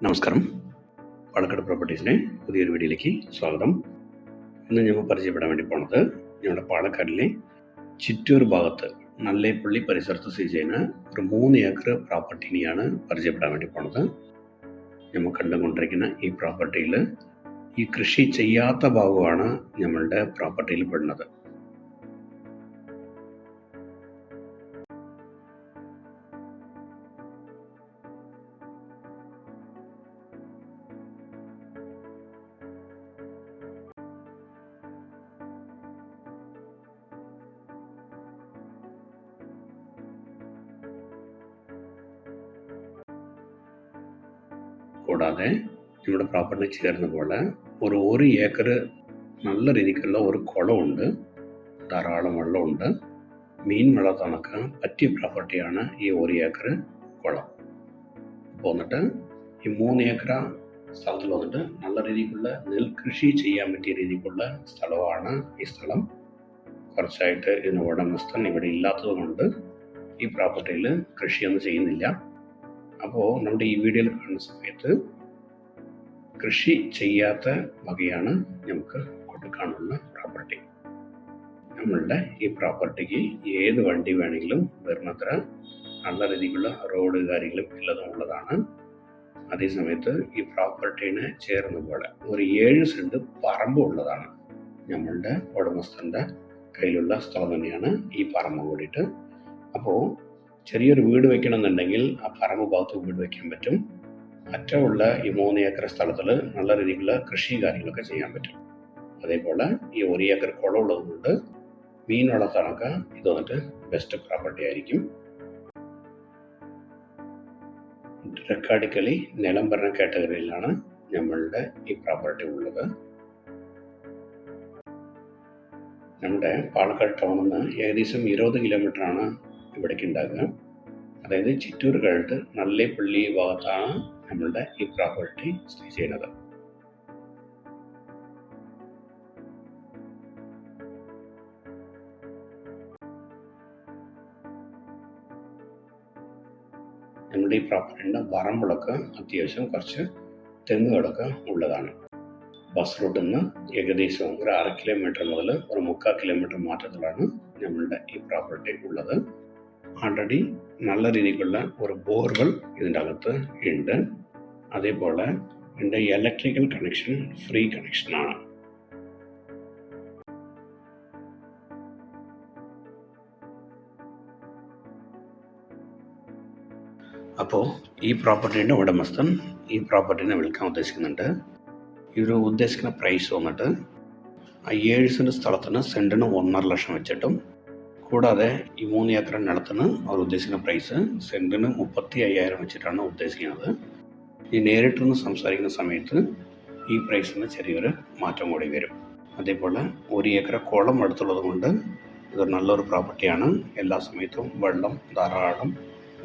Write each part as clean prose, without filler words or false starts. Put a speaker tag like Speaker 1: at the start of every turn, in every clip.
Speaker 1: നമസ്കാരം. പാലക്കാട് പ്രോപ്പർട്ടീസിൻ്റെ പുതിയൊരു വീഡിയോയിലേക്ക് സ്വാഗതം. ഇന്ന് ഞങ്ങൾ പരിചയപ്പെടാൻ വേണ്ടി പോണത് ഞങ്ങളുടെ പാലക്കാടിലെ ചിറ്റൂർ ഭാഗത്ത് നല്ലേപ്പള്ളി പരിസരത്ത് സ്ഥിതി ചെയ്യുന്ന ഒരു 3 ഏക്കർ പ്രോപ്പർട്ടിനെയാണ് പരിചയപ്പെടാൻ വേണ്ടി പോണത്. നമ്മൾ കണ്ടുകൊണ്ടിരിക്കുന്ന ഈ പ്രോപ്പർട്ടിയിൽ ഈ കൃഷി ചെയ്യാത്ത ഭാഗമാണ് നമ്മളുടെ പ്രോപ്പർട്ടിയിൽ പെടുന്നത്. കൂടാതെ നമ്മുടെ പ്രോപ്പർട്ടി ചേർന്ന പോലെ ഒരു ഏക്കർ നല്ല രീതിക്കുള്ള ഒരു കുളമുണ്ട്, ധാരാളം വെള്ളമുണ്ട്, മീൻ വളർത്താനൊക്കെ പറ്റിയ പ്രോപ്പർട്ടിയാണ് ഈ 1 ഏക്കർ കുളം. അപ്പോൾ വന്നിട്ട് ഈ 3 ഏക്കർ സ്ഥലത്തിൽ വന്നിട്ട് നല്ല രീതിക്കുള്ള നെൽകൃഷി ചെയ്യാൻ പറ്റിയ രീതിക്കുള്ള സ്ഥലമാണ് ഈ സ്ഥലം. കുറച്ചായിട്ട് ഇതിന് ഉടമസ്ഥൻ ഇവിടെ ഇല്ലാത്തത് കൊണ്ട് ഈ പ്രോപ്പർട്ടിയിൽ കൃഷിയൊന്നും ചെയ്യുന്നില്ല. അപ്പോൾ നമ്മുടെ ഈ വീഡിയോയിൽ കാണുന്ന സമയത്ത് കൃഷി ചെയ്യാത്ത വകയാണ് നമുക്ക് കൊടുക്കാനുള്ള പ്രോപ്പർട്ടി. നമ്മളുടെ ഈ പ്രോപ്പർട്ടിക്ക് ഏത് വണ്ടി വേണമെങ്കിലും വരുന്നത്ര നല്ല രീതിയിലുള്ള റോഡ് കാര്യങ്ങളും എല്ലതും ഉള്ളതാണ്. അതേസമയത്ത് ഈ പ്രോപ്പർട്ടീനെ ചേർന്ന പോലെ ഒരു 7 സെൻറ്റ് പറമ്പ് ഉള്ളതാണ്. നമ്മളുടെ ഉടമസ്ഥൻ്റെ കയ്യിലുള്ള സ്ഥലം തന്നെയാണ് ഈ പറമ്പ് കൂടിയിട്ട്. അപ്പോൾ ചെറിയൊരു വീട് വയ്ക്കണമെന്നുണ്ടെങ്കിൽ ആ പറമ്പ് ഭാഗത്ത് വീട് വയ്ക്കാൻ പറ്റും. അറ്റമുള്ള ഈ 3 ഏക്കർ സ്ഥലത്തിൽ നല്ല രീതിയിലുള്ള കൃഷി കാര്യങ്ങളൊക്കെ ചെയ്യാൻ പറ്റും. അതേപോലെ ഈ 1 ഏക്കർ കുളം ഉള്ളതുകൊണ്ട് മീൻ വളർത്താനൊക്കെ ഇത് വന്നിട്ട് ബെസ്റ്റ് പ്രോപ്പർട്ടി ആയിരിക്കും. റെക്കാർഡിക്കലി നിലം ഭരണ കാറ്റഗറിയിലാണ് നമ്മളുടെ ഈ പ്രോപ്പർട്ടി ഉള്ളത്. നമ്മുടെ പാലക്കാട് ടൗണിൽ നിന്ന് ഏകദേശം 20 കിലോമീറ്ററാണ് ഇവിടേക്ക് ഉണ്ടാകുക. അതായത് ചിറ്റൂർ കഴിഞ്ഞിട്ട് നല്ലേപ്പള്ളി ഭാഗത്താണ് നമ്മളുടെ ഈ പ്രോപ്പർട്ടി സ്ഥിതി ചെയ്യുന്നത്. നമ്മുടെ ഈ പ്രോപ്പർട്ടിൻ്റെ പറമ്പുകളൊക്കെ അത്യാവശ്യം കുറച്ച് തെങ്ങുകളൊക്കെ ഉള്ളതാണ്. ബസ് റൂട്ടിൽ നിന്ന് ഏകദേശം ഒരു 6 കിലോമീറ്റർ മുതൽ ഒരു 3/4 കിലോമീറ്റർ മാറ്റത്തിലാണ് നമ്മളുടെ ഈ പ്രോപ്പർട്ടി ഉള്ളത്. ആൾറെഡി നല്ല രീതിക്കുള്ള ഒരു ബോർവെൽ ഇതിൻ്റെ അകത്ത് ഉണ്ട്. അതേപോലെ ഇതിൻ്റെ ഇലക്ട്രിക്കൽ കണക്ഷൻ ഫ്രീ കണക്ഷനാണ്. അപ്പോൾ ഈ പ്രോപ്പർട്ടീൻ്റെ ഉടമസ്ഥൻ ഈ പ്രോപ്പർട്ടീനെ വിൽക്കാൻ ഉദ്ദേശിക്കുന്നുണ്ട്. ഇവർ ഉദ്ദേശിക്കുന്ന പ്രൈസ് വന്നിട്ട് 7 സെൻറ്റ് സ്ഥലത്തിന് സെൻറ്റിന് 1.5 ലക്ഷം വെച്ചിട്ടും, കൂടാതെ ഈ 3 ഏക്കർ നിലത്തിന് അവർ ഉദ്ദേശിക്കുന്ന പ്രൈസ് സെൻറ്റിന് 35,000 വെച്ചിട്ടാണ് ഉദ്ദേശിക്കുന്നത്. ഈ നേരിട്ടൊന്ന് സംസാരിക്കുന്ന സമയത്ത് ഈ പ്രൈസിന് ചെറിയൊരു മാറ്റം കൂടി വരും. അതേപോലെ 1 ഏക്കർ കുളം അടുത്തുള്ളത് കൊണ്ട് ഇത് നല്ലൊരു പ്രോപ്പർട്ടിയാണ്. എല്ലാ സമയത്തും വെള്ളം ധാരാളം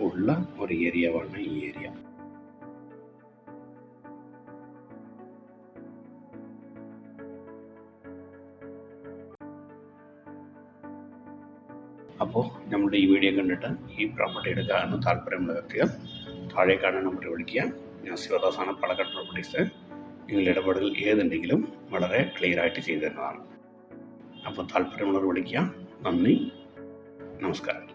Speaker 1: ഉള്ള ഒരു ഏരിയയാണ് ഈ ഏരിയ. അപ്പോൾ നമ്മുടെ ഈ വീഡിയോ കണ്ടിട്ട് ഈ പ്രോപ്പർട്ടി എടുക്കാമെന്ന് താല്പര്യമുള്ള വ്യക്തികൾ താഴെ കാണാൻ നമ്പർ വിളിക്കുക. ഞാൻ ശിവദാസാണ്, പാലക്കാട് പ്രോപ്പർട്ടീസ്. നിങ്ങളുടെ ഇടപെടൽ ഏതുണ്ടെങ്കിലും വളരെ ക്ലിയറായിട്ട് ചെയ്തു തരുന്നതാണ്. അപ്പോൾ താല്പര്യമുള്ളവർ വിളിക്കുക. നന്ദി, നമസ്കാരം.